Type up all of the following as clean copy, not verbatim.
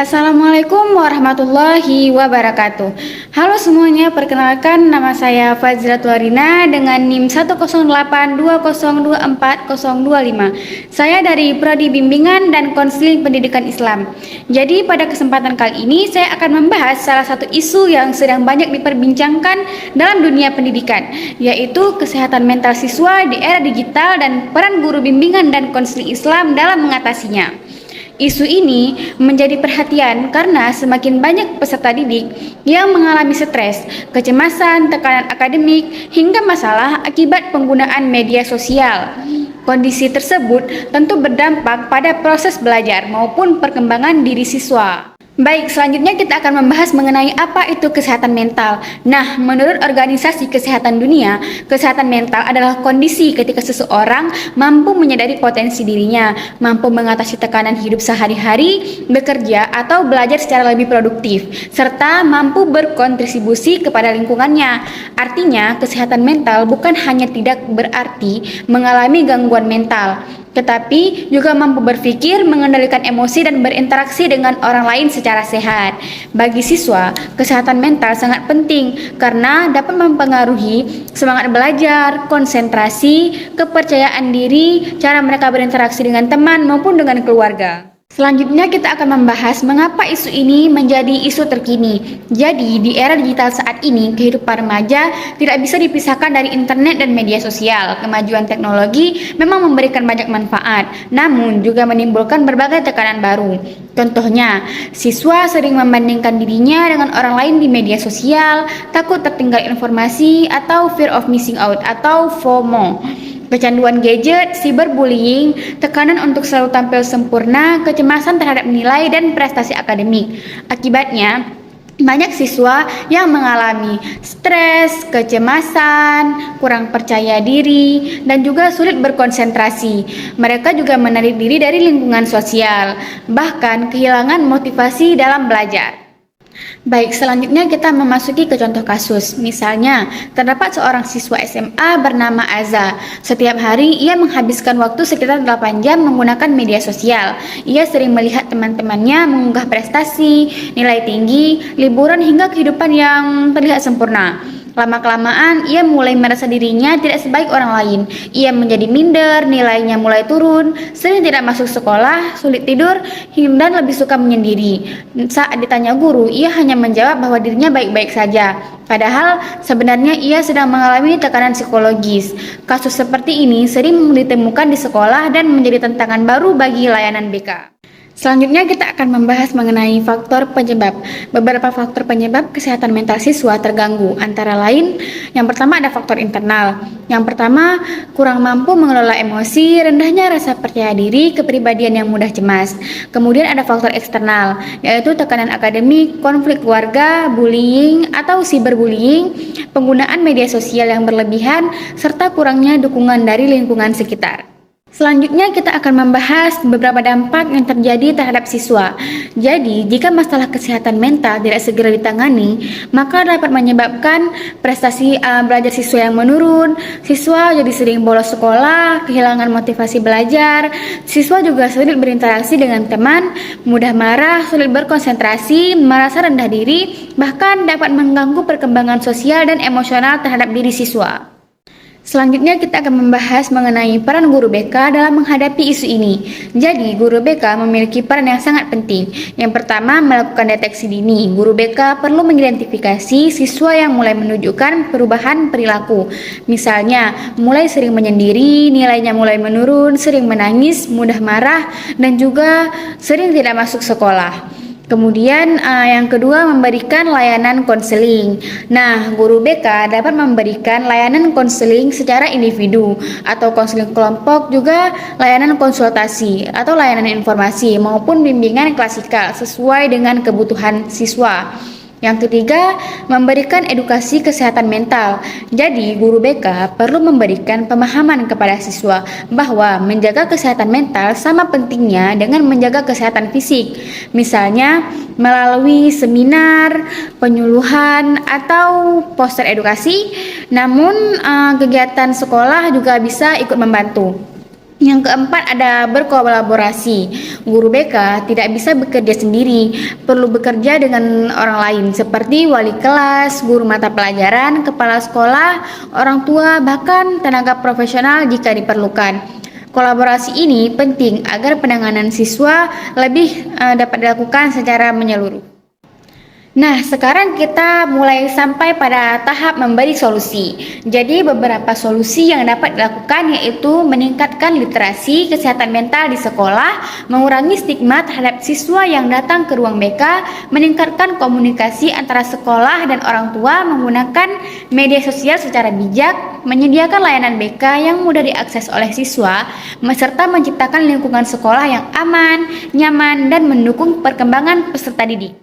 Assalamualaikum warahmatullahi wabarakatuh. Halo semuanya, perkenalkan nama saya Fazila Tuarina dengan NIM 10820240025. Saya dari Prodi Bimbingan dan Konseling Pendidikan Islam. Jadi pada kesempatan kali ini saya akan membahas salah satu isu yang sedang banyak diperbincangkan dalam dunia pendidikan, yaitu kesehatan mental siswa di era digital dan peran guru bimbingan dan konseling Islam dalam mengatasinya. Isu ini menjadi perhatian karena semakin banyak peserta didik yang mengalami stres, kecemasan, tekanan akademik, hingga masalah akibat penggunaan media sosial. Kondisi tersebut tentu berdampak pada proses belajar maupun perkembangan diri siswa. Baik, selanjutnya kita akan membahas mengenai apa itu kesehatan mental. Nah, menurut Organisasi Kesehatan Dunia, kesehatan mental adalah kondisi ketika seseorang mampu menyadari potensi dirinya, mampu mengatasi tekanan hidup sehari-hari, bekerja atau belajar secara lebih produktif, serta mampu berkontribusi kepada lingkungannya. Artinya, kesehatan mental bukan hanya tidak berarti mengalami gangguan mental, tetapi juga mampu berpikir, mengendalikan emosi, dan berinteraksi dengan orang lain secara sehat. Bagi siswa, kesehatan mental sangat penting karena dapat mempengaruhi semangat belajar, konsentrasi, kepercayaan diri, cara mereka berinteraksi dengan teman maupun dengan keluarga. Selanjutnya kita akan membahas mengapa isu ini menjadi isu terkini. Jadi di era digital saat ini, kehidupan remaja tidak bisa dipisahkan dari internet dan media sosial. Kemajuan teknologi memang memberikan banyak manfaat, namun juga menimbulkan berbagai tekanan baru. Contohnya, siswa sering membandingkan dirinya dengan orang lain di media sosial, takut tertinggal informasi, atau fear of missing out atau FOMO. Kecanduan gadget, cyberbullying, tekanan untuk selalu tampil sempurna, kecemasan terhadap nilai dan prestasi akademik. Akibatnya, banyak siswa yang mengalami stres, kecemasan, kurang percaya diri, dan juga sulit berkonsentrasi. Mereka juga menarik diri dari lingkungan sosial, bahkan kehilangan motivasi dalam belajar. Baik, selanjutnya kita memasuki ke contoh kasus. Misalnya, terdapat seorang siswa SMA bernama Aza. Setiap hari ia menghabiskan waktu sekitar 8 jam menggunakan media sosial. Ia sering melihat teman-temannya mengunggah prestasi, nilai tinggi, liburan hingga kehidupan yang terlihat sempurna. Lama-kelamaan, ia mulai merasa dirinya tidak sebaik orang lain. Ia menjadi minder, nilainya mulai turun, sering tidak masuk sekolah, sulit tidur, dan lebih suka menyendiri. Saat ditanya guru, ia hanya menjawab bahwa dirinya baik-baik saja. Padahal sebenarnya ia sedang mengalami tekanan psikologis. Kasus seperti ini sering ditemukan di sekolah dan menjadi tantangan baru bagi layanan BK. Selanjutnya kita akan membahas mengenai faktor penyebab. Beberapa faktor penyebab kesehatan mental siswa terganggu, antara lain yang pertama ada faktor internal. Yang pertama, kurang mampu mengelola emosi, rendahnya rasa percaya diri, kepribadian yang mudah cemas. Kemudian ada faktor eksternal, yaitu tekanan akademik, konflik keluarga, bullying atau cyberbullying, penggunaan media sosial yang berlebihan, serta kurangnya dukungan dari lingkungan sekitar. Selanjutnya kita akan membahas beberapa dampak yang terjadi terhadap siswa. Jadi, jika masalah kesehatan mental tidak segera ditangani, maka dapat menyebabkan prestasi belajar siswa yang menurun, siswa jadi sering bolos sekolah, kehilangan motivasi belajar, siswa juga sulit berinteraksi dengan teman, mudah marah, sulit berkonsentrasi, merasa rendah diri, bahkan dapat mengganggu perkembangan sosial dan emosional terhadap diri siswa. Selanjutnya kita akan membahas mengenai peran guru BK dalam menghadapi isu ini. Jadi, guru BK memiliki peran yang sangat penting. Yang pertama, melakukan deteksi dini. Guru BK perlu mengidentifikasi siswa yang mulai menunjukkan perubahan perilaku. Misalnya, mulai sering menyendiri, nilainya mulai menurun, sering menangis, mudah marah, dan juga sering tidak masuk sekolah. Kemudian yang kedua, memberikan layanan konseling. Nah, guru BK dapat memberikan layanan konseling secara individu atau konseling kelompok, juga layanan konsultasi atau layanan informasi maupun bimbingan klasikal sesuai dengan kebutuhan siswa. Yang ketiga, memberikan edukasi kesehatan mental. Jadi, guru BK perlu memberikan pemahaman kepada siswa bahwa menjaga kesehatan mental sama pentingnya dengan menjaga kesehatan fisik. Misalnya, melalui seminar, penyuluhan, atau poster edukasi. Namun, kegiatan sekolah juga bisa ikut membantu. Yang keempat ada berkolaborasi. Guru BK tidak bisa bekerja sendiri, perlu bekerja dengan orang lain seperti wali kelas, guru mata pelajaran, kepala sekolah, orang tua, bahkan tenaga profesional jika diperlukan. Kolaborasi ini penting agar penanganan siswa lebih dapat dilakukan secara menyeluruh. Nah, sekarang kita mulai sampai pada tahap memberi solusi. Jadi, beberapa solusi yang dapat dilakukan yaitu meningkatkan literasi kesehatan mental di sekolah, mengurangi stigma terhadap siswa yang datang ke ruang BK, meningkatkan komunikasi antara sekolah dan orang tua menggunakan media sosial secara bijak, menyediakan layanan BK yang mudah diakses oleh siswa, serta menciptakan lingkungan sekolah yang aman, nyaman, dan mendukung perkembangan peserta didik.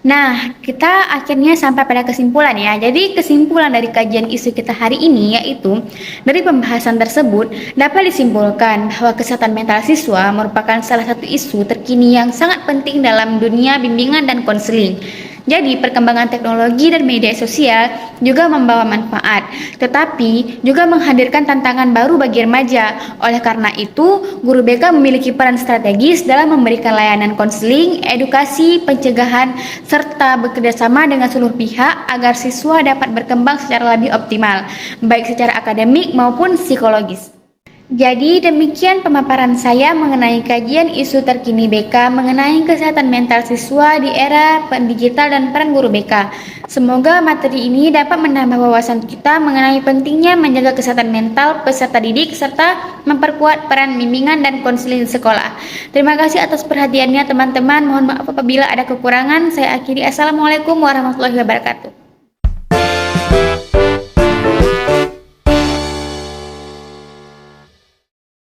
Nah, kita akhirnya sampai pada kesimpulan ya. Jadi kesimpulan dari kajian isu kita hari ini yaitu dari pembahasan tersebut dapat disimpulkan bahwa kesehatan mental siswa merupakan salah satu isu terkini yang sangat penting dalam dunia bimbingan dan konseling. Jadi perkembangan teknologi dan media sosial juga membawa manfaat, tetapi juga menghadirkan tantangan baru bagi remaja. Oleh karena itu, guru BK memiliki peran strategis dalam memberikan layanan konseling, edukasi, pencegahan, serta bekerjasama dengan seluruh pihak agar siswa dapat berkembang secara lebih optimal, baik secara akademik maupun psikologis. Jadi demikian pemaparan saya mengenai kajian isu terkini BK mengenai kesehatan mental siswa di era digital dan peran guru BK. Semoga materi ini dapat menambah wawasan kita mengenai pentingnya menjaga kesehatan mental peserta didik serta memperkuat peran bimbingan dan konseling sekolah. Terima kasih atas perhatiannya teman-teman. Mohon maaf apabila ada kekurangan. Saya akhiri. Assalamualaikum warahmatullahi wabarakatuh.